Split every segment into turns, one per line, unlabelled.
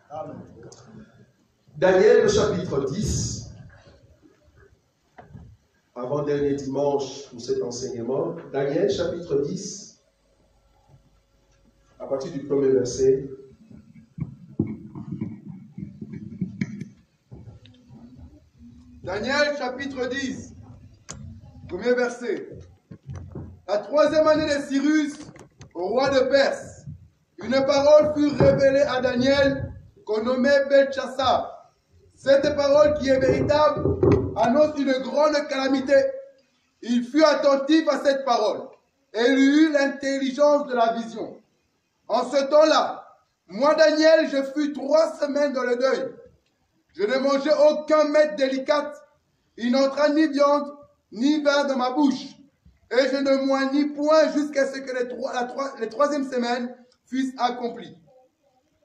Amen.
Daniel, le chapitre 10, avant-dernier dimanche pour cet enseignement. Daniel, chapitre 10, à partir du premier verset.
Daniel, chapitre 10, premier verset. La troisième année de Cyrus, au roi de Perse, une parole fut révélée à Daniel, qu'on nommait Belchassar. Cette parole qui est véritable annonce une grande calamité. Il fut attentif à cette parole et il eut l'intelligence de la vision. En ce temps-là, moi Daniel, je fus 3 semaines dans le deuil. Je ne mangeai aucun mets délicat. Il n'entra ni viande, ni vin dans ma bouche. Et je ne moignis point jusqu'à ce que les 3e semaine fussent accomplies.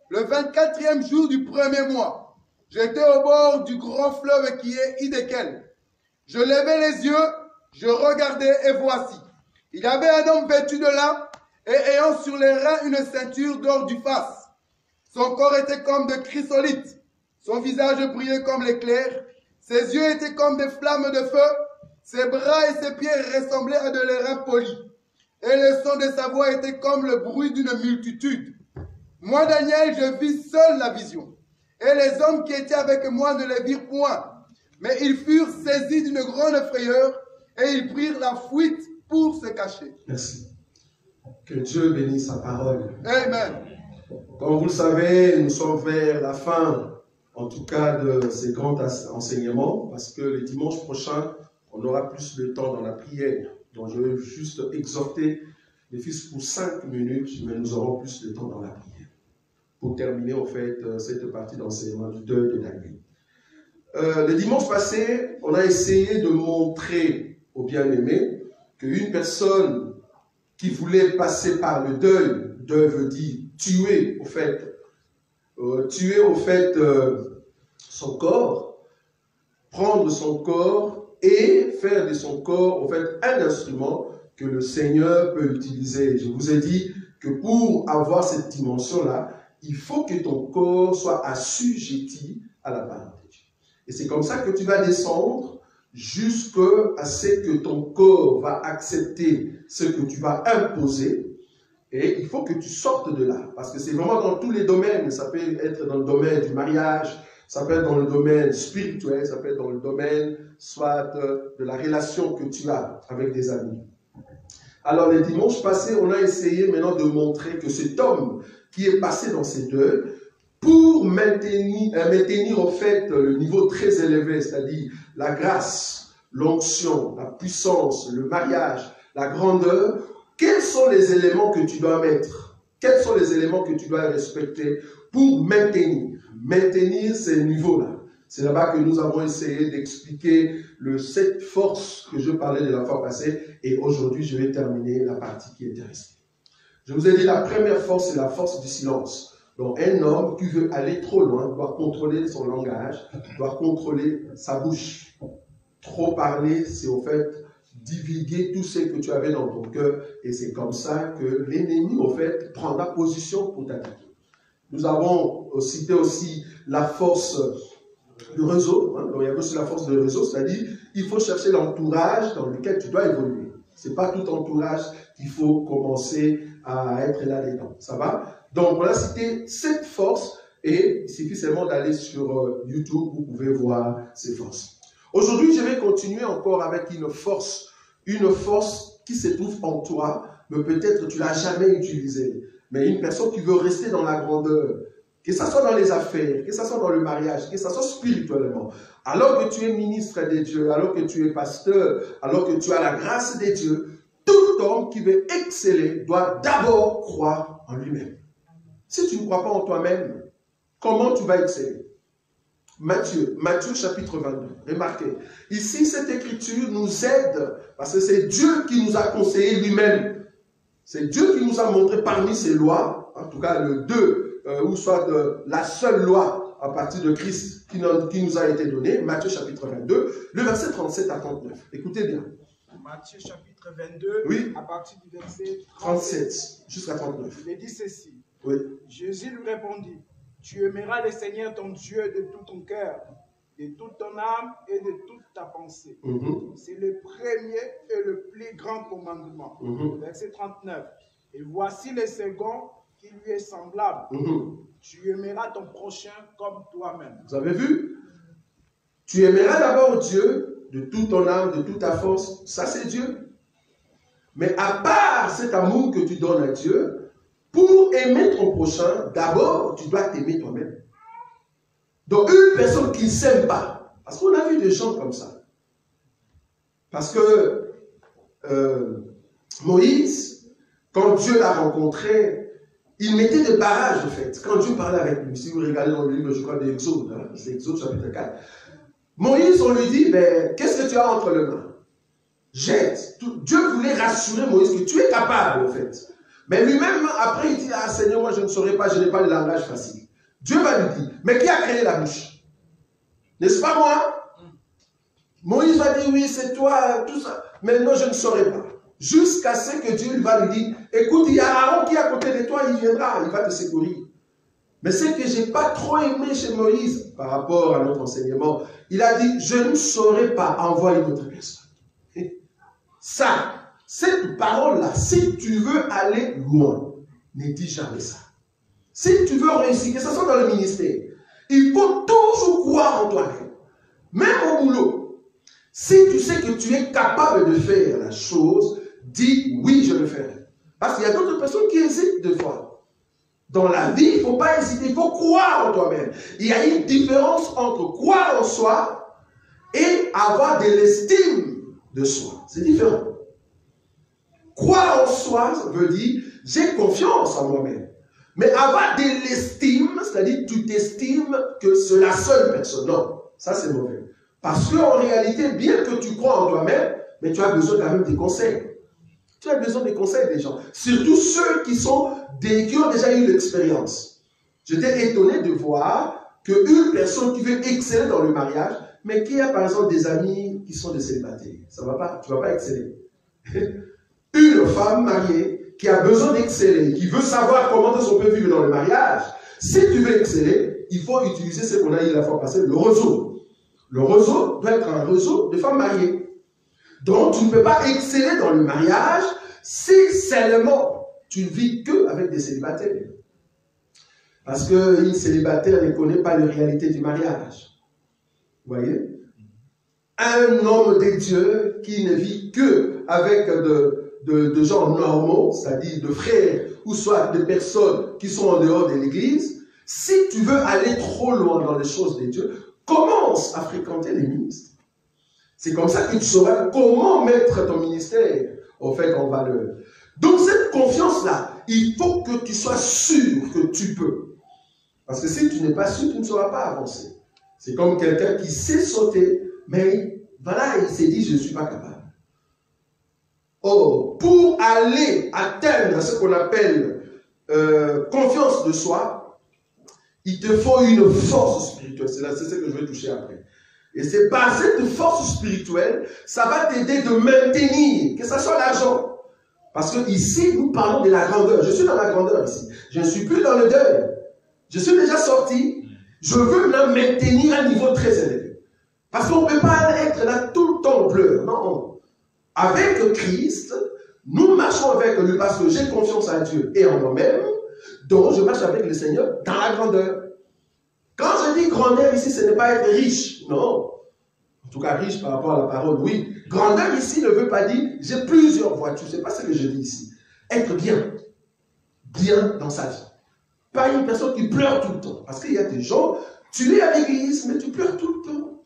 Le 24e jour du premier mois, j'étais au bord du grand fleuve qui est Hiddekel. Je levai les yeux, je regardai et voici. Il y avait un homme vêtu de lin et ayant sur les reins une ceinture d'or du faste. Son corps était comme de chrysolite. Son visage brillait comme l'éclair. Ses yeux étaient comme des flammes de feu. Ses bras et ses pieds ressemblaient à de l'airain poli. Et le son de sa voix était comme le bruit d'une multitude. Moi, Daniel, je vis seul la vision. Et les hommes qui étaient avec moi ne les virent point. Mais ils furent saisis d'une grande frayeur et ils prirent la fuite pour se cacher.
Merci. Que Dieu bénisse sa parole.
Amen.
Comme vous le savez, nous sommes vers la fin, en tout cas, de ces grands enseignements, parce que le dimanche prochain, on aura plus de temps dans la prière. Donc, je vais juste exhorter les fils pour 5 minutes, mais nous aurons plus de temps dans la prière. Pour terminer, en fait, cette partie d'enseignement du deuil de Daniel. Le dimanche passé, on a essayé de montrer aux bien-aimés qu'une personne qui voulait passer par le deuil, deuil veut dire tuer au fait son corps, prendre son corps et faire de son corps au fait un instrument que le Seigneur peut utiliser. Je vous ai dit que pour avoir cette dimension-là, il faut que ton corps soit assujetti à la parole de Dieu. Et c'est comme ça que tu vas descendre jusqu'à ce que ton corps va accepter ce que tu vas imposer. Et il faut que tu sortes de là. Parce que c'est vraiment dans tous les domaines. Ça peut être dans le domaine du mariage, ça peut être dans le domaine spirituel, ça peut être dans le domaine soit de la relation que tu as avec des amis. Alors, les dimanches passés, on a essayé maintenant de montrer que cet homme qui est passé dans ces deuils, pour maintenir en fait le niveau très élevé, c'est-à-dire la grâce, l'onction, la puissance, le mariage, la grandeur, quels sont les éléments que tu dois mettre? Quels sont les éléments que tu dois respecter pour maintenir ces niveaux-là? C'est là-bas que nous avons essayé d'expliquer cette force que je parlais de la fois passée, et aujourd'hui je vais terminer la partie qui était restée. Je vous ai dit la première force, c'est la force du silence. Donc un homme qui veut aller trop loin doit contrôler son langage, doit contrôler sa bouche. Trop parler, c'est au fait divulguer tout ce que tu avais dans ton cœur, et c'est comme ça que l'ennemi, au fait, prendra position pour t'attaquer. Nous avons cité aussi la force du réseau, hein. Donc il y a aussi la force du réseau, c'est-à-dire il faut chercher l'entourage dans lequel tu dois évoluer. Ce n'est pas tout entourage qu'il faut commencer à être là-dedans. Ça va? Donc on a cité cette force, et il suffit seulement d'aller sur YouTube, vous pouvez voir ces forces. Aujourd'hui, je vais continuer encore avec une force qui se trouve en toi, mais peut-être tu ne l'as jamais utilisée. Mais une personne qui veut rester dans la grandeur, que ce soit dans les affaires, que ce soit dans le mariage, que ce soit spirituellement. Alors que tu es ministre de Dieu, alors que tu es pasteur, alors que tu as la grâce de Dieu, tout homme qui veut exceller doit d'abord croire en lui-même. Si tu ne crois pas en toi-même, comment tu vas exceller? Matthieu chapitre 22. Remarquez, ici cette écriture nous aide parce que c'est Dieu qui nous a conseillé lui-même. C'est Dieu qui nous a montré parmi ses lois, en tout cas le 2, ou soit la seule loi à partir de Christ qui nous a été donnée, Matthieu chapitre 22, le verset 37 à 39. Écoutez bien.
Matthieu chapitre 22,
oui,
à partir du verset
37 jusqu'à 39.
Il est dit ceci.
Oui.
Jésus lui répondit, Tu aimeras le Seigneur ton Dieu de tout ton cœur, de toute ton âme et de toute ta pensée. C'est le premier et le plus grand commandement. Verset 39. Et voici le second qui lui est semblable. Tu aimeras ton prochain comme toi-même.
Vous avez vu? Tu aimeras d'abord Dieu de toute ton âme, de toute ta force. Ça, c'est Dieu. Mais à part cet amour que tu donnes à Dieu, pour aimer ton prochain, d'abord, tu dois t'aimer toi-même. Donc, une personne qui ne s'aime pas, parce qu'on a vu des gens comme ça. Parce que Moïse, quand Dieu l'a rencontré, il mettait des barrages, en fait. Quand Dieu parlait avec lui, si vous regardez dans le livre, je crois, d'Exode, hein, c'est Exode chapitre 4. Moïse, on lui dit, ben, qu'est-ce que tu as entre les mains? Jette. Dieu voulait rassurer Moïse que tu es capable, en fait. Mais lui-même, après, il dit, ah Seigneur, moi je ne saurais pas, je n'ai pas le langage facile. Dieu va lui dire, mais qui a créé la bouche? N'est-ce pas moi? Moïse va dire, oui, c'est toi, tout ça. Mais non, je ne saurais pas. Jusqu'à ce que Dieu va lui dire, écoute, il y a Aaron qui est à côté de toi, il viendra, il va te secourir. Mais ce que je n'ai pas trop aimé chez Moïse, par rapport à notre enseignement, il a dit, je ne saurais pas envoyer d'autres personnes. Ça, cette parole-là, si tu veux aller loin, ne dis jamais ça. Si tu veux réussir, que ce soit dans le ministère, il faut toujours croire en toi-même. Même au boulot, si tu sais que tu es capable de faire la chose, dis oui, je le ferai. Parce qu'il y a d'autres personnes qui hésitent des fois. Dans la vie, il ne faut pas hésiter, il faut croire en toi-même. Il y a une différence entre croire en soi et avoir de l'estime de soi. C'est différent. Croire en soi, ça veut dire j'ai confiance en moi-même. Mais avoir de l'estime, c'est-à-dire tu t'estimes que c'est la seule personne. Non, ça c'est mauvais. Parce qu'en réalité, bien que tu crois en toi-même, mais tu as besoin quand même des conseils. Tu as besoin des conseils des gens. Surtout ceux qui ont déjà eu l'expérience. J'étais étonné de voir qu'une personne qui veut exceller dans le mariage, mais qui a par exemple des amis qui sont des célibataires. Ça va pas, tu ne vas pas exceller. Une femme mariée qui a besoin d'exceller, qui veut savoir comment on peut vivre dans le mariage, si tu veux exceller, il faut utiliser ce qu'on a dit la fois passée, le réseau. Le réseau doit être un réseau de femmes mariées. Donc, tu ne peux pas exceller dans le mariage si seulement tu ne vis qu'avec des célibataires. Parce qu'une célibataire ne connaît pas les réalités du mariage. Vous voyez? Un homme de Dieu qui ne vit qu'avec de gens normaux, c'est-à-dire de frères, ou soit de personnes qui sont en dehors de l'église, si tu veux aller trop loin dans les choses de Dieu, commence à fréquenter les ministres. C'est comme ça que tu sauras comment mettre ton ministère au fait en valeur. Donc cette confiance-là, il faut que tu sois sûr que tu peux. Parce que si tu n'es pas sûr, tu ne sauras pas avancer. C'est comme quelqu'un qui sait sauter, mais voilà, il s'est dit, je ne suis pas capable. Or, pour aller atteindre ce qu'on appelle confiance de soi, il te faut une force spirituelle. C'est ce que je vais toucher après. Et c'est par cette force spirituelle, ça va t'aider de maintenir, que ce soit l'argent. Parce que ici, nous parlons de la grandeur. Je suis dans la grandeur ici. Je ne suis plus dans le deuil. Je suis déjà sorti. Je veux maintenant maintenir un niveau très élevé. Parce qu'on ne peut pas être là tout le temps bleu. Non. Avec Christ, nous marchons avec lui parce que j'ai confiance en Dieu et en moi-même. Donc, je marche avec le Seigneur dans la grandeur. Quand je dis grandeur ici, ce n'est pas être riche. Non. En tout cas, riche par rapport à la parole, oui. Grandeur ici ne veut pas dire j'ai plusieurs voitures. Ce n'est pas ce que je dis ici. Être bien. Bien dans sa vie. Pas une personne qui pleure tout le temps. Parce qu'il y a des gens, tu es à l'église, mais tu pleures tout le temps.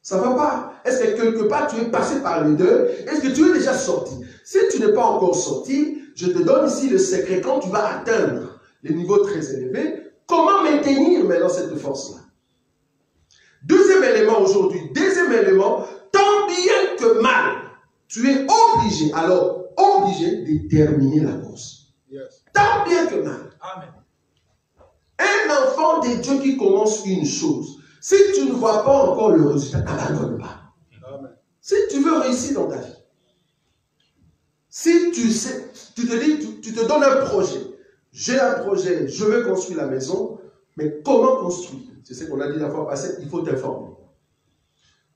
Ça ne va pas. Est-ce que quelque part tu es passé par les deux? Est-ce que tu es déjà sorti? Si tu n'es pas encore sorti, je te donne ici le secret. Quand tu vas atteindre les niveaux très élevés, comment maintenir maintenant cette force-là? Deuxième élément aujourd'hui. Deuxième élément, tant bien que mal, tu es obligé, alors obligé de terminer la course.
Yes.
Tant bien que mal.
Amen.
Un enfant de Dieu qui commence une chose, si tu ne vois pas encore le résultat, n'abandonne pas.
Amen.
Si tu veux réussir dans ta vie, si tu sais, tu te dis, tu te donnes un projet. J'ai un projet, je veux construire la maison. Mais comment construire? C'est ce qu'on a dit la fois passée, il faut t'informer.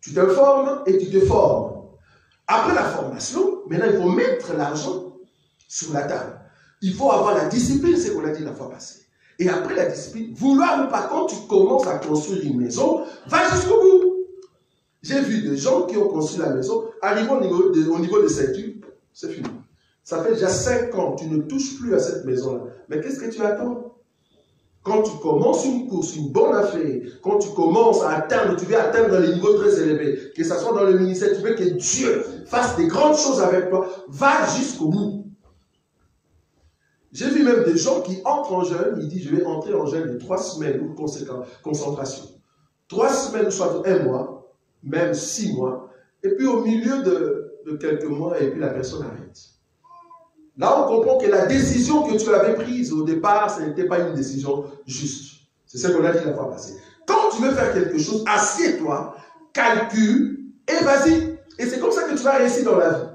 Tu t'informes et tu te formes. Après la formation, maintenant il faut mettre l'argent sur la table. Il faut avoir la discipline, c'est ce qu'on a dit la fois passée. Et après la discipline, vouloir ou pas, quand tu commences à construire une maison, va jusqu'au bout. J'ai vu des gens qui ont construit la maison, arrivant au niveau de ceinture, c'est fini. Ça fait déjà 5 ans, tu ne touches plus à cette maison-là. Mais qu'est-ce que tu attends? Quand tu commences une course, une bonne affaire, quand tu commences à atteindre, tu veux atteindre les niveaux très élevés, que ce soit dans le ministère, tu veux que Dieu fasse des grandes choses avec toi, va jusqu'au bout. J'ai vu même des gens qui entrent en jeûne, ils disent je vais entrer en jeûne de 3 semaines ou concentration. 3 semaines, soit 1 mois, même 6 mois, et puis au milieu de quelques mois, et puis la personne arrête. Là, on comprend que la décision que tu avais prise au départ, ce n'était pas une décision juste. C'est ce qu'on a dit la fois passée. Quand tu veux faire quelque chose, assieds-toi, calcule, et vas-y. Et c'est comme ça que tu vas réussir dans la vie.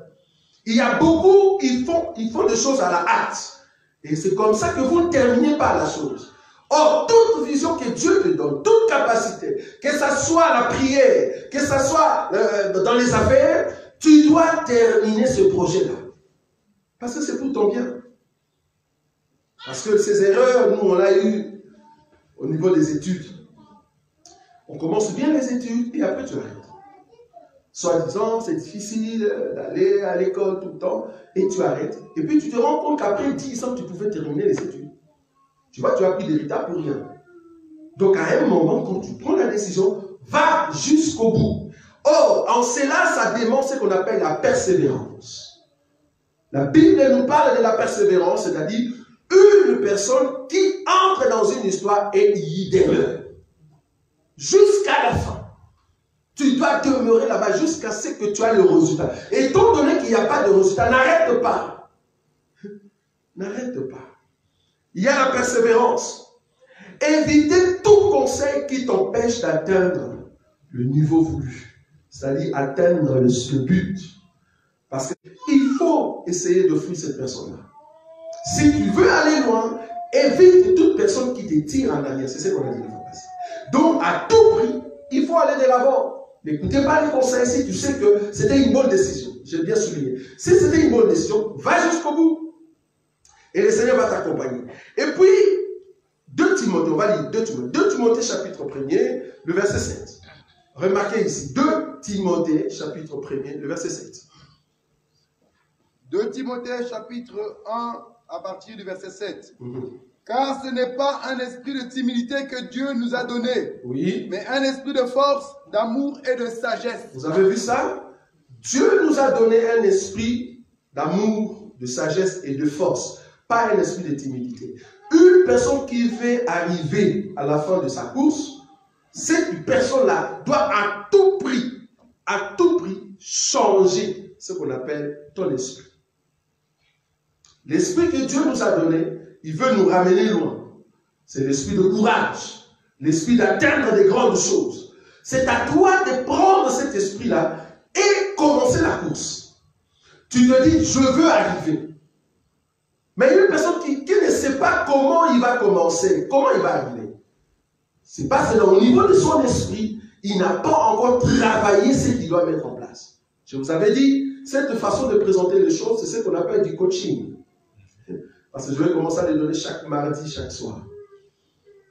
Il y a beaucoup, ils font des choses à la hâte. Et c'est comme ça que vous ne terminez pas la chose. Or, toute vision que Dieu te donne, toute capacité, que ce soit la prière, que ce soit dans les affaires, tu dois terminer ce projet-là. Parce que c'est pour ton bien. Parce que ces erreurs, nous, on l'a eu au niveau des études. On commence bien les études et après tu arrêtes. Soi-disant, c'est difficile d'aller à l'école tout le temps et tu arrêtes. Et puis tu te rends compte qu'après 10 ans, tu pouvais terminer les études. Tu vois, tu as pris des retards pour rien. Donc à un moment, quand tu prends la décision, va jusqu'au bout. Or, en cela, ça démontre ce qu'on appelle la persévérance. La Bible nous parle de la persévérance, c'est-à-dire une personne qui entre dans une histoire et y demeure. Jusqu'à la fin. Tu dois demeurer là-bas jusqu'à ce que tu aies le résultat. Et étant donné qu'il n'y a pas de résultat, n'arrête pas. N'arrête pas. Il y a la persévérance. Évitez tout conseil qui t'empêche d'atteindre le niveau voulu. C'est-à-dire atteindre le but. Parce qu'il faut essayer de fuir cette personne-là. Si tu veux aller loin, évite toute personne qui te tire en arrière. C'est ce qu'on a dit la fois passée. Donc, à tout prix, il faut aller de l'avant. N'écoutez pas les conseils si tu sais que c'était une bonne décision. J'ai bien souligné. Si c'était une bonne décision, va jusqu'au bout. Et le Seigneur va t'accompagner. Et puis, 2 Timothée, on va lire 2 Timothée. 2 Timothée, chapitre 1er, le verset 7. Remarquez ici, 2 Timothée, chapitre 1er, le verset 7.
2 Timothée, chapitre 1, à partir du verset 7. Car ce n'est pas un esprit de timidité que Dieu nous a donné,
oui,
mais un esprit de force, d'amour et de sagesse.
Vous avez vu ça? Dieu nous a donné un esprit d'amour, de sagesse et de force, pas un esprit de timidité. Une personne qui veut arriver à la fin de sa course, cette personne-là doit à tout prix changer ce qu'on appelle ton esprit. L'esprit que Dieu nous a donné, il veut nous ramener loin. C'est l'esprit de courage, l'esprit d'atteindre des grandes choses. C'est à toi de prendre cet esprit-là et commencer la course. Tu te dis, je veux arriver. Mais une personne qui ne sait pas comment il va commencer, comment il va arriver. C'est parce que au niveau de son esprit, il n'a pas encore travaillé ce qu'il doit mettre en place. Je vous avais dit, cette façon de présenter les choses, c'est ce qu'on appelle du coaching. Parce que je vais commencer à les donner chaque mardi, chaque soir.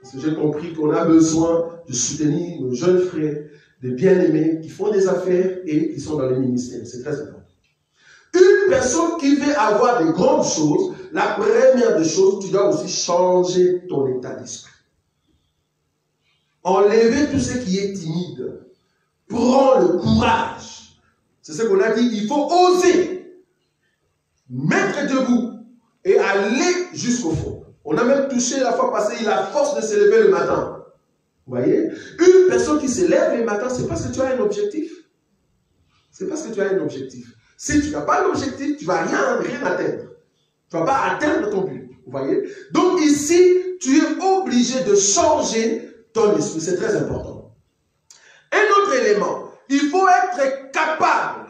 Parce que j'ai compris qu'on a besoin de soutenir nos jeunes frères, des bien-aimés qui font des affaires et qui sont dans les ministères. C'est très important. Une personne qui veut avoir des grandes choses, la première des choses, tu dois aussi changer ton état d'esprit. Enlever tout ce qui est timide. Prends le courage. C'est ce qu'on a dit, il faut oser mettre debout et aller jusqu'au fond. On a même touché la fois passée la force de se lever le matin. Vous voyez? Une personne qui se lève le matin, c'est parce que tu as un objectif. C'est parce que tu as un objectif. Si tu n'as pas d'objectif, tu ne vas rien atteindre. Tu ne vas pas atteindre ton but. Vous voyez? Donc ici, tu es obligé de changer ton esprit. C'est très important. Un autre élément, il faut être capable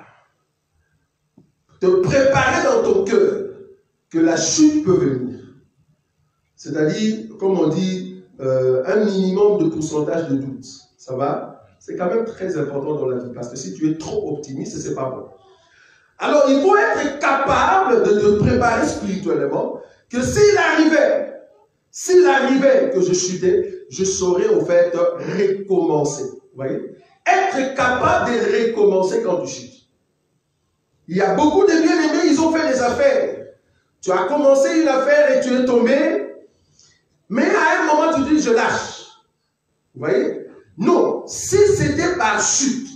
de préparer dans ton cœur que la chute peut venir. C'est-à-dire, comme on dit, un minimum de pourcentage de doute. Ça va? C'est quand même très important dans la vie, parce que si tu es trop optimiste, c'est pas bon. Alors, il faut être capable de te préparer spirituellement, que s'il arrivait que je chutais, je saurais au fait recommencer. Vous voyez? Être capable de recommencer quand tu chutes. Il y a beaucoup de bien-aimés, ils ont fait des affaires. Tu as commencé une affaire et tu es tombé, mais à un moment tu dis je lâche. Vous voyez? Non, si c'était par chute,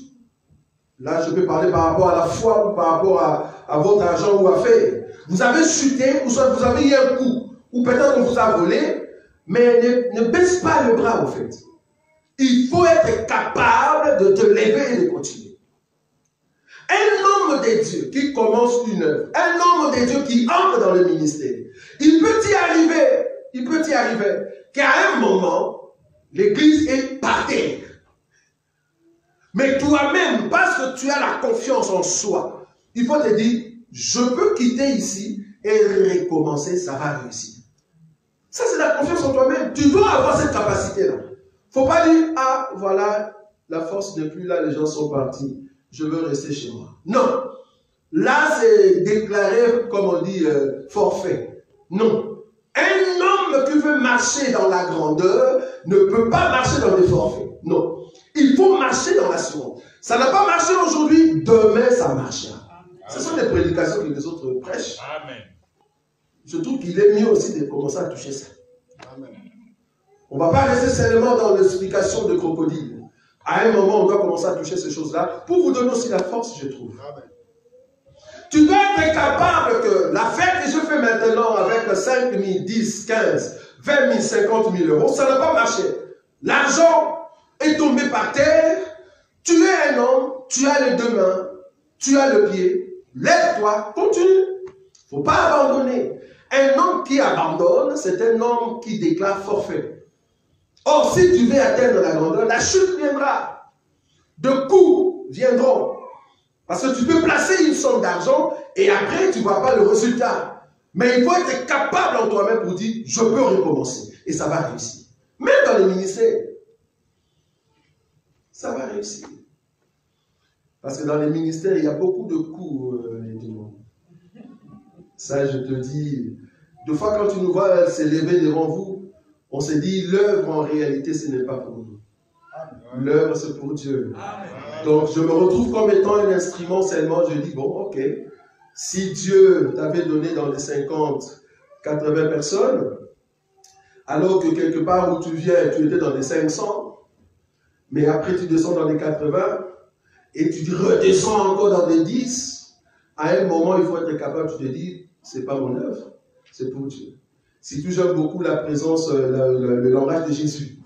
là je peux parler par rapport à la foi ou par rapport à votre argent ou affaire. Vous avez chuté, ou soit vous avez eu un coup, ou peut-être qu'on vous a volé, mais ne baisse pas le bras en fait. Il faut être capable de te lever et de continuer. Un homme de Dieu qui commence une œuvre, un homme de Dieu qui entre dans le ministère, il peut y arriver qu'à un moment, l'église est par terre. Mais toi-même, parce que tu as la confiance en soi, il faut te dire, je peux quitter ici et recommencer, ça va réussir. Ça, c'est la confiance en toi-même. Tu dois avoir cette capacité-là. Il ne faut pas dire, ah, voilà, la force n'est plus là, les gens sont partis. Je veux rester chez moi. Non. Là, c'est déclaré, comme on dit, forfait. Non. Un homme qui veut marcher dans la grandeur ne peut pas marcher dans des forfaits. Non. Il faut marcher dans la seconde. Ça n'a pas marché aujourd'hui, demain ça marchera. Ce sont des prédications que les autres prêchent. Amen. Je trouve qu'il est mieux aussi de commencer à toucher ça. Amen. On ne va pas rester seulement dans l'explication de crocodile. À un moment, on doit commencer à toucher ces choses-là pour vous donner aussi la force, je trouve. Amen. Tu dois être capable que la fête que je fais maintenant avec 5 000, 10, 15, 20 000, 50 000 euros, ça n'a pas marché. L'argent est tombé par terre. Tu es un homme, tu as les deux mains, tu as le pied. Lève-toi, continue. Il ne faut pas abandonner. Un homme qui abandonne, c'est un homme qui déclare forfait. Or, si tu veux atteindre la grandeur, la chute viendra. De coups viendront. Parce que tu peux placer une somme d'argent et après, tu ne vois pas le résultat. Mais il faut être capable en toi-même pour dire, je peux recommencer. Et ça va réussir. Même dans les ministères, ça va réussir. Parce que dans les ministères, il y a beaucoup de coups, les démons. Ça, je te dis, deux fois quand tu nous vois s'élever devant vous, on se dit, l'œuvre en réalité, ce n'est pas pour nous. L'œuvre, c'est pour Dieu. Donc, je me retrouve comme étant un instrument seulement. Je dis, bon, ok, si Dieu t'avait donné dans les 50, 80 personnes, alors que quelque part où tu viens, tu étais dans les 500, mais après tu descends dans les 80, et tu redescends encore dans les 10, à un moment, il faut être capable, tu te dis, c'est pas mon œuvre, c'est pour Dieu. Si tu j'aime beaucoup la présence, le langage de Jésus.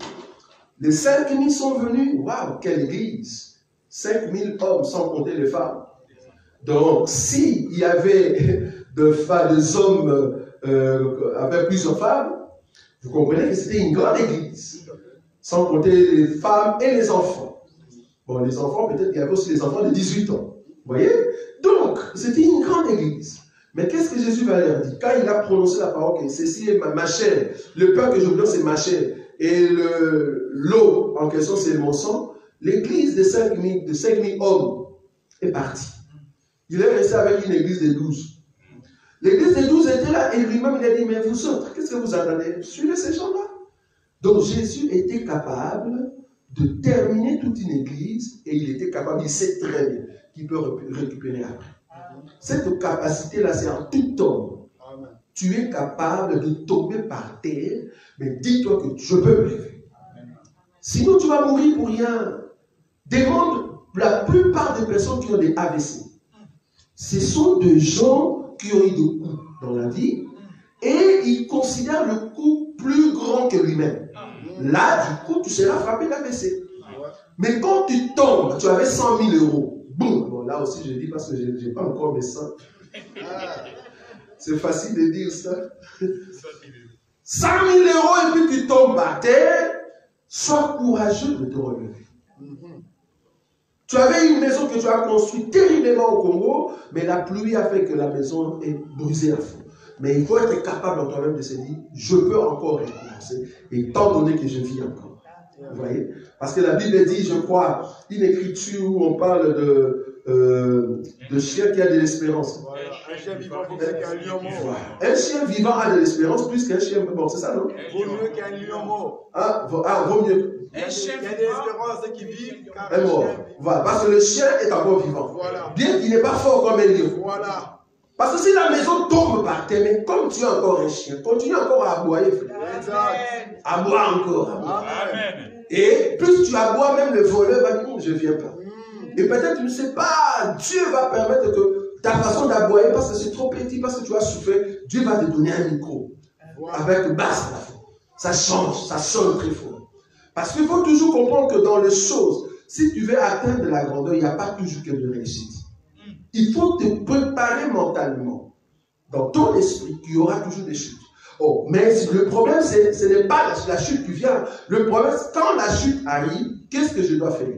Les 5 000 sont venus, waouh, quelle église! 5 000 hommes, sans compter les femmes. Donc, s'il y avait des hommes avec plusieurs femmes, vous comprenez que c'était une grande église. Sans compter les femmes et les enfants. Bon, les enfants, peut-être qu'il y avait aussi les enfants de 18 ans. Vous voyez? Donc, c'était une grande église. Mais qu'est-ce que Jésus va leur dire? Quand il a prononcé la parole, que ceci est ma chair, le pain que je vous donne, c'est ma chair, et l'eau en question, c'est mon sang, l'église de 5 000 hommes est partie. Il est resté avec une église de 12. L'église de 12 était là, et lui-même, il a dit, mais vous autres, qu'est-ce que vous attendez? Suivez ces gens-là. Donc Jésus était capable de terminer toute une église, et il était capable, il sait très bien qu'il peut récupérer après. Cette capacité-là, c'est en tout homme. Amen. Tu es capable de tomber par terre, mais dis-toi que je peux me lever. Sinon, tu vas mourir pour rien. Demande la plupart des personnes qui ont des AVC. Ce sont des gens qui ont eu des coups dans la vie et ils considèrent le coup plus grand que lui-même. Là, du coup, tu seras frappé d'AVC. Mais quand tu tombes, tu avais 100 000 euros. Boum! Bon, là aussi, je dis parce que je n'ai pas encore mes seins. C'est facile de dire ça. 100 000 euros et puis tu tombes à terre. Sois courageux de te relever. Tu avais une maison que tu as construite terriblement au Congo, mais la pluie a fait que la maison est brisée à fond. Mais il faut être capable en toi-même de se dire, je peux encore recommencer, étant donné que je vis encore. Vous voyez? Parce que la Bible dit, je crois, une écriture où on parle de chien qui a de l'espérance.
Voilà. Un chien vivant vaut mieux qu'un lion mort.
Un chien vivant a de l'espérance plus qu'un chien mort, c'est ça, non?
Vaut mieux qu'un lion mort.
Vaut mieux.
Il y a des espérances qui vivent car
Un mort. Voilà, parce que le chien est encore vivant.
Voilà.
Bien qu'il n'est pas fort comme un lion.
Voilà.
Parce que si la maison tombe par terre, mais comme tu es encore un chien, continue encore à aboyer, frère.
Exact.
Aboie encore.
Amen.
Et plus tu aboies, même le voleur va dire, je ne viens pas. Et peut-être tu ne sais pas, Dieu va permettre que ta façon d'aboyer, parce que c'est trop petit, parce que tu as souffert, Dieu va te donner un micro.
Voilà.
Avec basse la fois. Ça change, ça sonne très fort. Parce qu'il faut toujours comprendre que dans les choses, si tu veux atteindre la grandeur, il n'y a pas toujours que de réussite. Il faut te préparer mentalement. Dans ton esprit, il y aura toujours des chutes. Oh, mais le problème, ce n'est pas la chute qui vient. Le problème, c'est quand la chute arrive, qu'est-ce que je dois faire?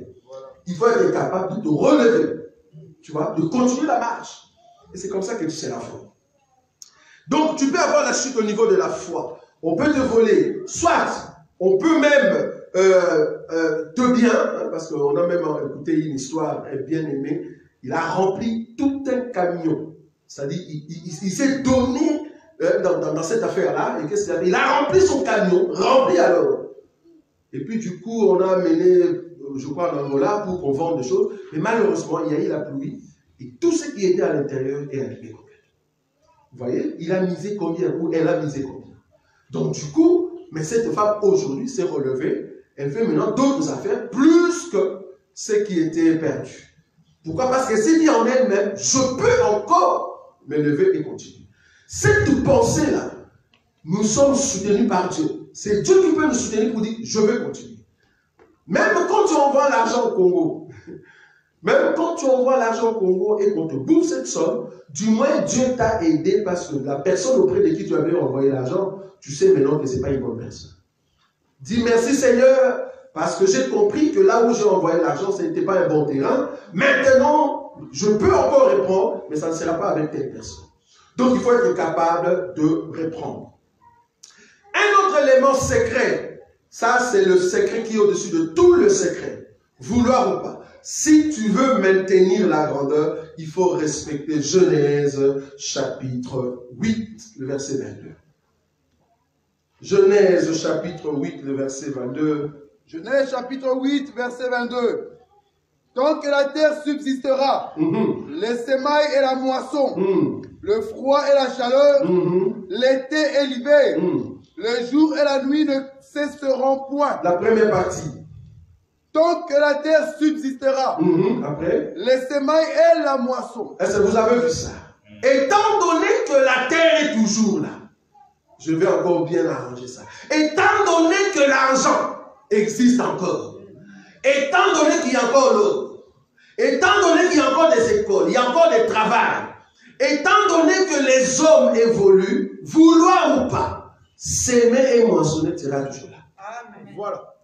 Il faut être capable de te relever. Tu vois, de continuer la marche. Et c'est comme ça que tu sais la foi. Donc, tu peux avoir la chute au niveau de la foi. On peut te voler. Soit, on peut même te bien, hein, parce qu'on a même écouté une histoire bien aimée. Il a rempli tout un camion. C'est-à-dire, il s'est donné dans cette affaire-là. Et qu'est-ce qu'il a fait? Il a rempli son camion, rempli alors. Et puis, du coup, on a amené, je crois, en Angola pour qu'on vende des choses. Mais malheureusement, il y a eu la pluie. Et tout ce qui était à l'intérieur est arrivé complètement. Vous voyez? Il a misé combien? Ou elle a misé combien? Donc, du coup, mais cette femme, aujourd'hui, s'est relevée. Elle fait maintenant d'autres affaires, plus que ce qui était perdu. Pourquoi? Parce que c'est dit en elle-même, je peux encore me lever et continuer. Cette pensée-là, nous sommes soutenus par Dieu. C'est Dieu qui peut nous soutenir pour dire, je veux continuer. Même quand tu envoies l'argent au Congo, même quand tu envoies l'argent au Congo et qu'on te bouffe cette somme, du moins Dieu t'a aidé parce que la personne auprès de qui tu avais envoyé l'argent, tu sais maintenant que ce n'est pas une bonne personne. Dis merci Seigneur, parce que j'ai compris que là où j'ai envoyé l'argent, ce n'était pas un bon terrain. Maintenant, je peux encore répondre, mais ça ne sera pas avec telle personne. Donc, il faut être capable de répondre. Un autre élément secret, ça c'est le secret qui est au-dessus de tout le secret. Vouloir ou pas. Si tu veux maintenir la grandeur, il faut respecter Genèse chapitre 8, le verset 22. Genèse chapitre 8, le verset 22.
Genèse chapitre 8, verset 22. Tant que la terre subsistera, les semailles et la moisson, le froid et la chaleur, l'été et l'hiver, le jour et la nuit ne cesseront point.
La première partie.
Tant que la terre subsistera,
Après,
les semailles et la moisson.
est-ce que vous avez vu ça? Étant donné que la terre est toujours là, je vais encore bien arranger ça. Étant donné que l'argent existe encore, étant donné qu'il y a encore l'eau, étant donné qu'il y a encore des écoles, il y a encore des travails, étant donné que les hommes évoluent, vouloir ou pas, s'aimer et moissonner sera toujours là.
Amen. Voilà.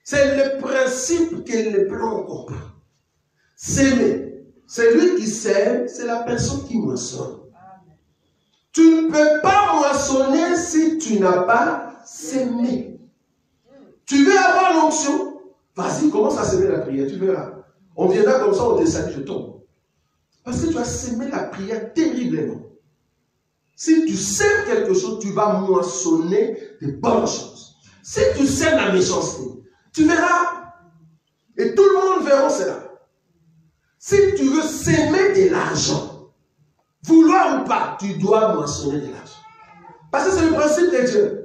C'est le principe que les blancs comprennent. S'aimer. Celui qui sème, c'est la personne qui moissonne. Tu ne peux pas moissonner si tu n'as pas sémé. Tu veux avoir l'onction? Vas-y, commence à s'aimer la prière, tu verras. On viendra comme ça, on te salue, je tombe. Parce que tu as sémé la prière terriblement. Si tu sèmes quelque chose, tu vas moissonner de bonnes choses. Si tu sèmes la méchanceté, tu verras. Et tout le monde verra cela. Si tu veux s'aimer de l'argent, vouloir ou pas, tu dois moissonner de l'argent. Parce que c'est le principe de Dieu.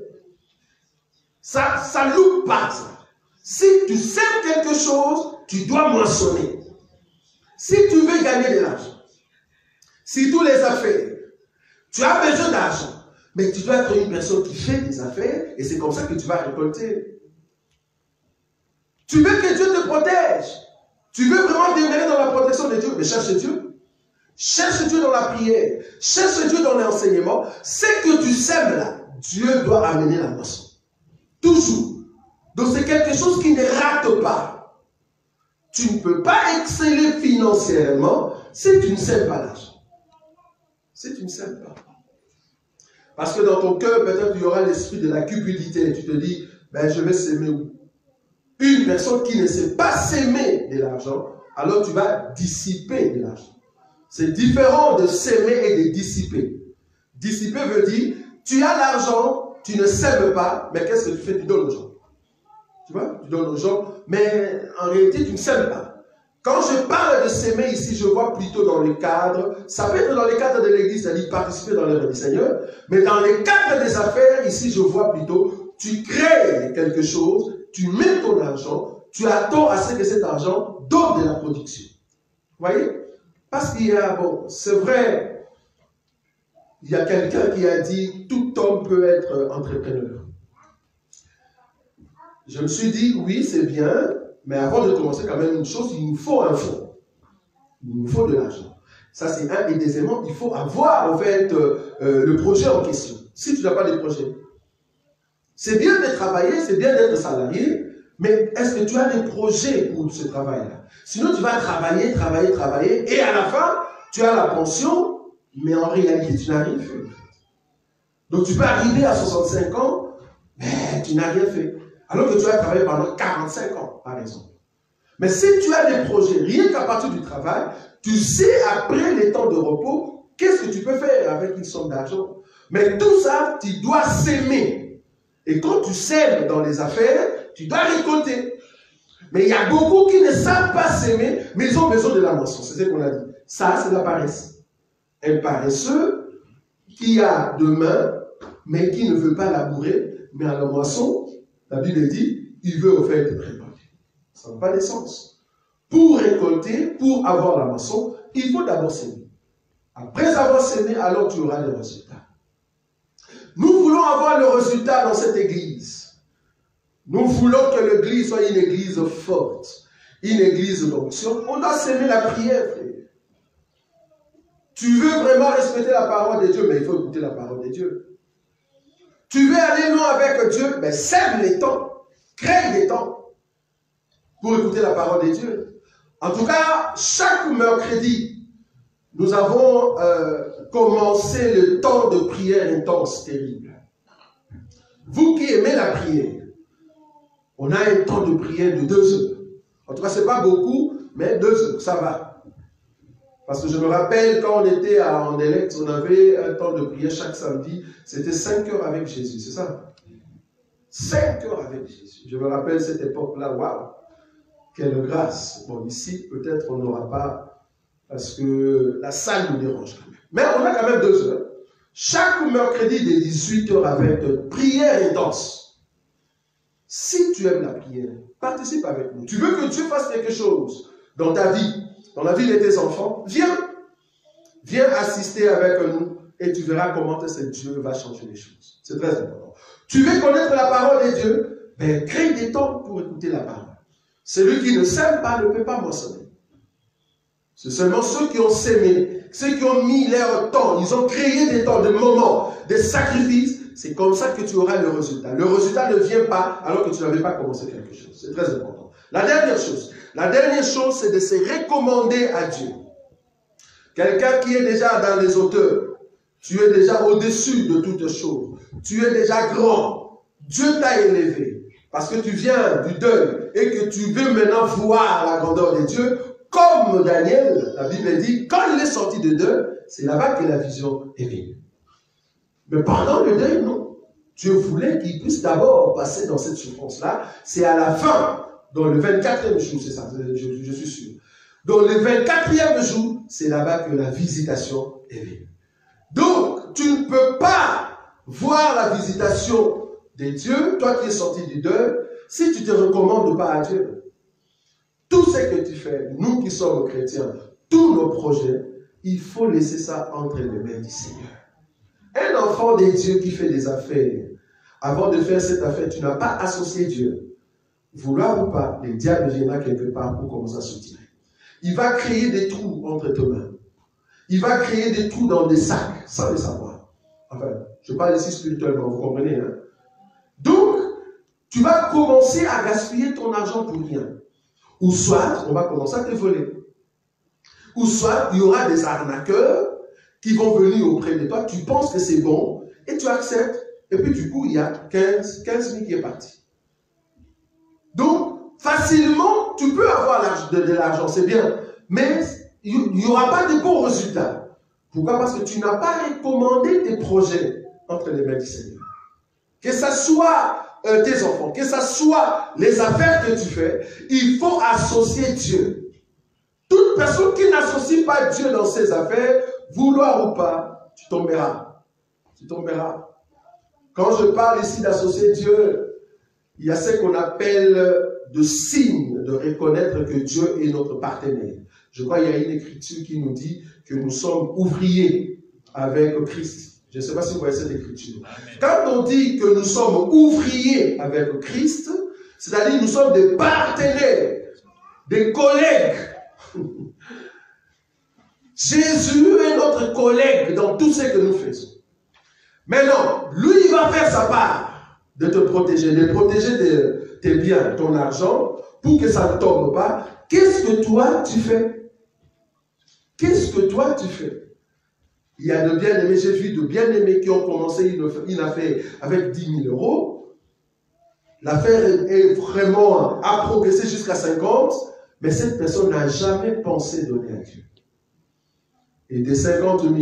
Ça ne loupe pas ça. Si tu sèmes quelque chose, tu dois moissonner. Si tu veux gagner de l'argent, si tous les affaires, tu as besoin d'argent, mais tu dois être une personne qui fait des affaires et c'est comme ça que tu vas récolter. Tu veux que Dieu te protège. Tu veux vraiment demeurer dans la protection de Dieu, mais cherche Dieu. Cherche Dieu dans la prière. Cherche Dieu dans l'enseignement. Ce que tu sèmes là, Dieu doit amener la moisson. Toujours. Donc c'est quelque chose qui ne rate pas. Tu ne peux pas exceller financièrement si tu ne sèmes pas l'argent. Si tu ne sèmes pas. Parce que dans ton cœur, peut-être il y aura l'esprit de la cupidité. Tu te dis, ben, je vais s'aimer où? Une personne qui ne sait pas s'aimer de l'argent, alors tu vas dissiper de l'argent. C'est différent de s'aimer et de dissiper. Dissiper veut dire, tu as l'argent, tu ne s'aimes pas, mais qu'est-ce que tu fais? Tu donnes aux gens. Tu vois? Tu donnes aux gens, mais en réalité, tu ne s'aimes pas. Quand je parle de s'aimer ici, je vois plutôt dans le cadre, ça peut être dans le cadre de l'église, c'est-à-dire participer dans l'œuvre du Seigneur, mais dans le cadre des affaires, ici, je vois plutôt, tu crées quelque chose, tu mets ton argent, tu attends à ce que cet argent donne de la production. Vous voyez? Parce qu'il y a, bon, c'est vrai, il y a quelqu'un qui a dit, tout homme peut être entrepreneur. Je me suis dit, oui, c'est bien, mais avant de commencer quand même une chose, il nous faut un fonds. Il nous faut de l'argent. Ça, c'est un. Et deuxièmement, il faut avoir, en fait, le projet en question. Si tu n'as pas de projet. C'est bien de travailler, c'est bien d'être salarié, mais est-ce que tu as des projets pour ce travail-là? Sinon, tu vas travailler, et à la fin, tu as la pension, mais en réalité, tu n'as rien fait. Donc, tu peux arriver à 65 ans, mais tu n'as rien fait. Alors que tu as travaillé pendant 45 ans, par exemple. Mais si tu as des projets, rien qu'à partir du travail, tu sais après les temps de repos, qu'est-ce que tu peux faire avec une somme d'argent. Mais tout ça, tu dois s'aimer. Et quand tu sèmes dans les affaires, tu dois récolter. Mais il y a beaucoup qui ne savent pas s'aimer, mais ils ont besoin de la moisson. C'est ce qu'on a dit. Ça, c'est la paresse. Un paresseux qui a deux mains, mais qui ne veut pas labourer, mais à la moisson, la Bible dit, il veut au fait être récolté. Ça n'a pas de sens. Pour récolter, pour avoir la moisson, il faut d'abord s'aimer. Après avoir s'aimé, alors tu auras les résultats. Nous voulons avoir le résultat dans cette église. Nous voulons que l'église soit une église forte, une église d'onction. On doit s'aimer la prière, frère. Tu veux vraiment respecter la parole de Dieu, mais il faut écouter la parole de Dieu. Tu veux aller loin avec Dieu, mais sème les temps, crée des temps pour écouter la parole de Dieu. En tout cas, chaque mercredi, nous avons commencé le temps de prière intense, terrible. Vous qui aimez la prière, on a un temps de prière de 2 heures. En tout cas, ce n'est pas beaucoup, mais 2 heures, ça va. Parce que je me rappelle, quand on était à Anderlecht, on avait un temps de prière chaque samedi. C'était 5 heures avec Jésus, c'est ça? 5 heures avec Jésus. Je me rappelle cette époque-là, waouh! Quelle grâce! Bon, ici, peut-être on n'aura pas, parce que la salle nous dérange quand même. Mais on a quand même 2 heures. Chaque mercredi de 18 heures avec prière intense. Si tu aimes la prière, participe avec nous. Tu veux que Dieu fasse quelque chose dans ta vie, dans la vie de tes enfants, viens. Viens assister avec nous et tu verras comment Dieu va changer les choses. C'est très important. Tu veux connaître la parole de Dieu, ben, crée des temps pour écouter la parole. Celui qui ne sème pas ne peut pas moissonner. C'est seulement ceux qui ont sémé, ceux qui ont mis leur temps, ils ont créé des temps, des moments, des sacrifices. C'est comme ça que tu auras le résultat. Le résultat ne vient pas alors que tu n'avais pas commencé quelque chose. C'est très important. La dernière chose, c'est de se recommander à Dieu. Quelqu'un qui est déjà dans les hauteurs, tu es déjà au-dessus de toutes choses. Tu es déjà grand. Dieu t'a élevé parce que tu viens du deuil et que tu veux maintenant voir la grandeur de Dieu. Comme Daniel, la Bible dit, quand il est sorti de deuil, c'est là-bas que la vision est venue. Mais pendant le deuil, non. Dieu voulait qu'il puisse d'abord passer dans cette souffrance-là. C'est à la fin, dans le 24e jour, c'est ça, je suis sûr. Dans le 24e jour, c'est là-bas que la visitation est venue. Donc, tu ne peux pas voir la visitation de Dieu, toi qui es sorti du deuil, si tu ne te recommandes pas à Dieu. Tout ce que tu fais, nous qui sommes chrétiens, tous nos projets, il faut laisser ça entre les mains du Seigneur. Un enfant de Dieu qui fait des affaires, avant de faire cette affaire, tu n'as pas associé Dieu. Vouloir ou pas, le diable viendra quelque part pour commencer à se tirer. Il va créer des trous entre tes mains. Il va créer des trous dans des sacs, sans le savoir. Enfin, je parle ici spirituellement, vous comprenez, hein? Donc, tu vas commencer à gaspiller ton argent pour rien. Ou soit, on va commencer à te voler. Ou soit, il y aura des arnaqueurs qui vont venir auprès de toi. Tu penses que c'est bon. et tu acceptes, et puis du coup, il y a 15 000 qui est parti. Donc, facilement, tu peux avoir de l'argent, c'est bien, mais il n'y aura pas de bons résultats. Pourquoi? Parce que tu n'as pas recommandé tes projets entre les mains du Seigneur. Que ce soit tes enfants, que ce soit les affaires que tu fais, il faut associer Dieu. Toute personne qui n'associe pas Dieu dans ses affaires, vouloir ou pas, tu tomberas. Tu tomberas. Quand je parle ici d'associer Dieu, il y a ce qu'on appelle de signe de reconnaître que Dieu est notre partenaire. Je crois qu'il y a une écriture qui nous dit que nous sommes ouvriers avec Christ. Je ne sais pas si vous voyez cette écriture. Amen. Quand on dit que nous sommes ouvriers avec Christ, c'est-à-dire nous sommes des partenaires, des collègues. Jésus est notre collègue dans tout ce que nous faisons. Maintenant, lui, il va faire sa part de te protéger, tes biens, ton argent, pour que ça ne tombe pas. Qu'est-ce que toi, tu fais? Qu'est-ce que toi, tu fais? Il y a de bien-aimés, j'ai vu de bien-aimés qui ont commencé une affaire avec 10 000 euros. L'affaire est vraiment à progresser jusqu'à 50, mais cette personne n'a jamais pensé donner à Dieu. Et des 50 000,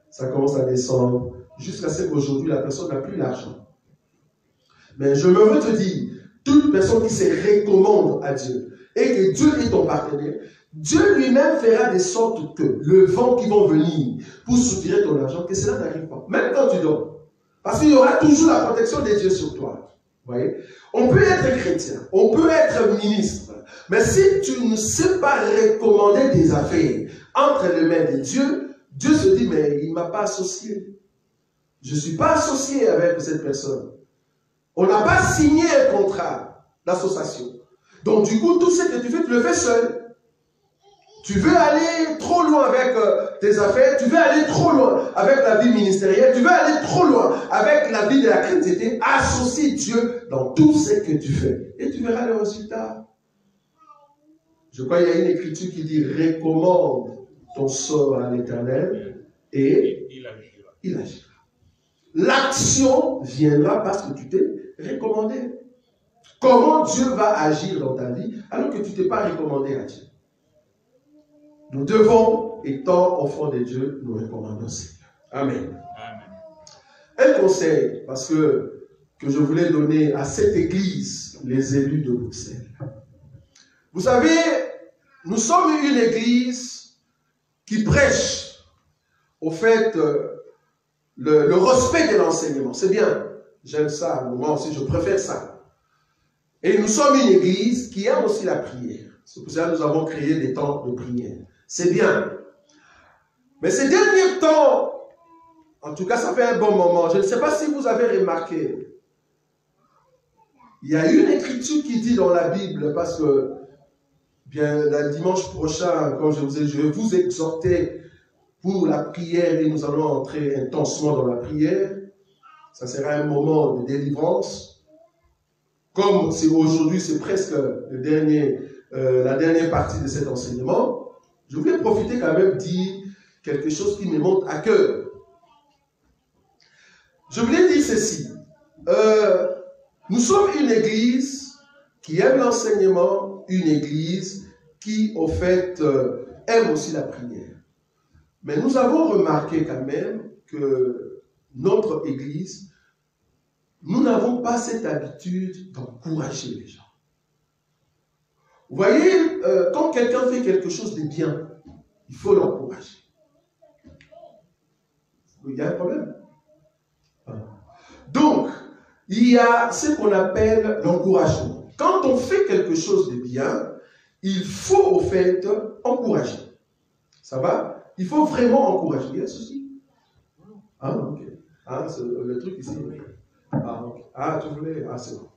ça commence à descendre jusqu'à ce qu'aujourd'hui, la personne n'a plus l'argent. Mais je me veux te dire, toute personne qui se recommande à Dieu et que Dieu est ton partenaire, Dieu lui-même fera de sorte que le vent qui va venir pour soutirer ton argent, que cela n'arrive pas. Même quand tu dors. Parce qu'il y aura toujours la protection de Dieu sur toi. Vous voyez? On peut être chrétien, on peut être ministre, mais si tu ne sais pas recommander tes affaires entre les mains de Dieu, Dieu se dit, mais il ne m'a pas associé. Je ne suis pas associé avec cette personne. On n'a pas signé un contrat d'association. Donc du coup, tout ce que tu fais, tu le fais seul. Tu veux aller trop loin avec tes affaires, tu veux aller trop loin avec la vie ministérielle, tu veux aller trop loin avec la vie de la chrétienté, associe Dieu dans tout ce que tu fais. Et tu verras le résultat. Je crois qu'il y a une écriture qui dit, recommande ton sort à l'Éternel et il agira. L'action viendra parce que tu t'es recommandé. Comment Dieu va agir dans ta vie alors que tu ne t'es pas recommandé à Dieu? Nous devons, étant enfants de Dieu, nous recommander au Seigneur. Amen. Amen. Un conseil, parce que je voulais donner à cette église, les élus de Bruxelles. Vous savez, nous sommes une église qui prêche, au fait, le respect de l'enseignement. C'est bien, j'aime ça, moi aussi je préfère ça. Et nous sommes une église qui aime aussi la prière. C'est pour ça que nous avons créé des temps de prière. C'est bien. Mais ces derniers temps, en tout cas ça fait un bon moment, je ne sais pas si vous avez remarqué, il y a une écriture qui dit dans la Bible, parce que bien le dimanche prochain, comme je vais vous exhorter pour la prière et nous allons entrer intensement dans la prière. Ça sera un moment de délivrance. Comme aujourd'hui c'est presque la dernière partie de cet enseignement, je voulais profiter quand même de dire quelque chose qui me monte à cœur. Je voulais dire ceci. Nous sommes une église qui aime l'enseignement, une église qui, au fait, aime aussi la prière. Mais nous avons remarqué quand même que notre église, nous n'avons pas cette habitude d'encourager les gens. Vous voyez, quand quelqu'un fait quelque chose de bien, il faut l'encourager. Il y a un problème. Donc, il y a ce qu'on appelle l'encouragement. Quand on fait quelque chose de bien, il faut au fait encourager. Ça va? Il faut vraiment encourager. Il y a un souci? Ah, ok. Ah, c'est le truc ici. Ah, ok. Ah, tu voulais? Ah, c'est bon.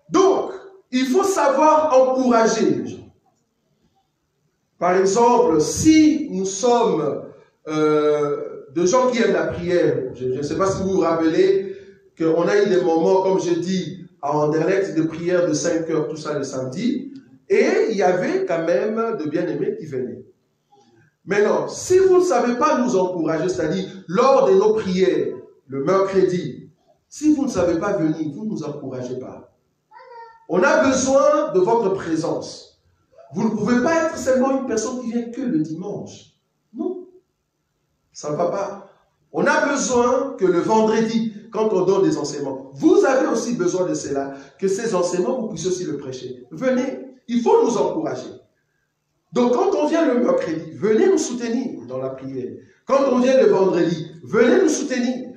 Donc, il faut savoir encourager les gens. Par exemple, si nous sommes de gens qui aiment la prière, je ne sais pas si vous vous rappelez qu'on a eu des moments, comme je dis, à Anderlecht, de prière de 5 heures, tout ça le samedi, et il y avait quand même de bien-aimés qui venaient. Maintenant, si vous ne savez pas nous encourager, c'est-à-dire lors de nos prières, le mercredi, si vous ne savez pas venir, vous ne nous encouragez pas. On a besoin de votre présence. Vous ne pouvez pas être seulement une personne qui vient que le dimanche. Non, ça ne va pas. On a besoin que le vendredi, quand on donne des enseignements, vous avez aussi besoin de cela, que ces enseignements, vous puissiez aussi le prêcher. Venez, il faut nous encourager. Donc quand on vient le mercredi, venez nous soutenir dans la prière. Quand on vient le vendredi, venez nous soutenir.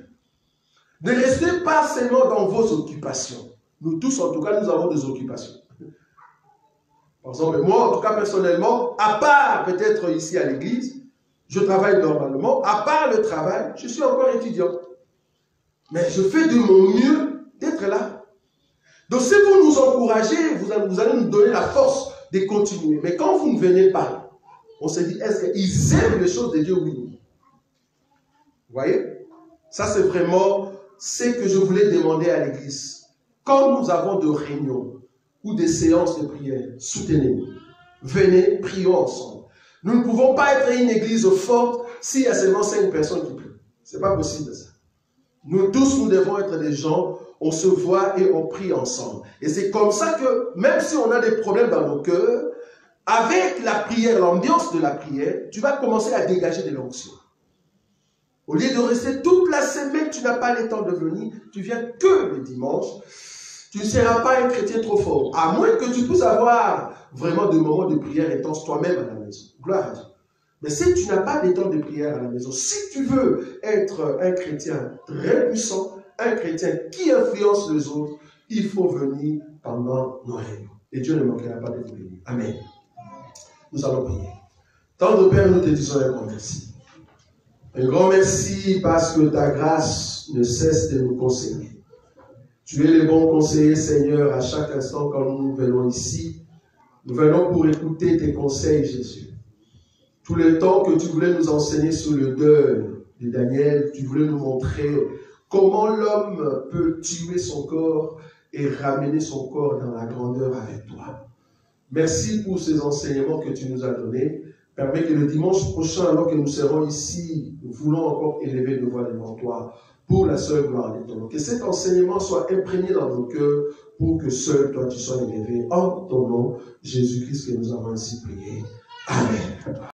Ne restez pas seulement dans vos occupations. Nous tous, en tout cas, nous avons des occupations. Par exemple, moi, en tout cas, personnellement, à part peut-être ici à l'église, je travaille normalement. À part le travail, je suis encore étudiant. Mais je fais de mon mieux d'être là. Donc si vous nous encouragez, vous allez nous donner la force de continuer. Mais quand vous ne venez pas, on se dit, est-ce qu'ils aiment les choses de Dieu, oui ou non? Vous voyez? Ça, c'est vraiment ce que je voulais demander à l'église. Quand nous avons des réunions ou des séances de prière, soutenez-nous. Venez, prions ensemble. Nous ne pouvons pas être une église forte s'il y a seulement 5 personnes qui prient. Ce n'est pas possible ça. Nous tous, nous devons être des gens, on se voit et on prie ensemble. Et c'est comme ça que, même si on a des problèmes dans nos cœurs, avec la prière, l'ambiance de la prière, tu vas commencer à dégager de l'onction. Au lieu de rester toute la semaine, tu n'as pas le temps de venir, tu viens que le dimanche, tu ne seras pas un chrétien trop fort. À moins que tu puisses avoir vraiment des moments de prière intense toi-même à la maison. Gloire à Dieu. Mais si tu n'as pas de temps de prière à la maison, si tu veux être un chrétien très puissant, un chrétien qui influence les autres, il faut venir pendant nos réunions. Et Dieu ne manquera pas de vous bénir. Amen. Nous allons prier. Tendre Père, nous te disons un grand merci. Un grand merci parce que ta grâce ne cesse de nous conseiller. Tu es le bon conseiller, Seigneur, à chaque instant quand nous venons ici. Nous venons pour écouter tes conseils, Jésus. Tout le temps que tu voulais nous enseigner sur le deuil de Daniel, tu voulais nous montrer comment l'homme peut tuer son corps et ramener son corps dans la grandeur avec toi. Merci pour ces enseignements que tu nous as donnés. Permets que le dimanche prochain, alors que nous serons ici, nous voulons encore élever nos voix devant toi pour la seule gloire de ton nom. Que cet enseignement soit imprégné dans nos cœurs pour que seul toi tu sois élevé. En ton nom, Jésus-Christ, que nous avons ainsi prié. Amen.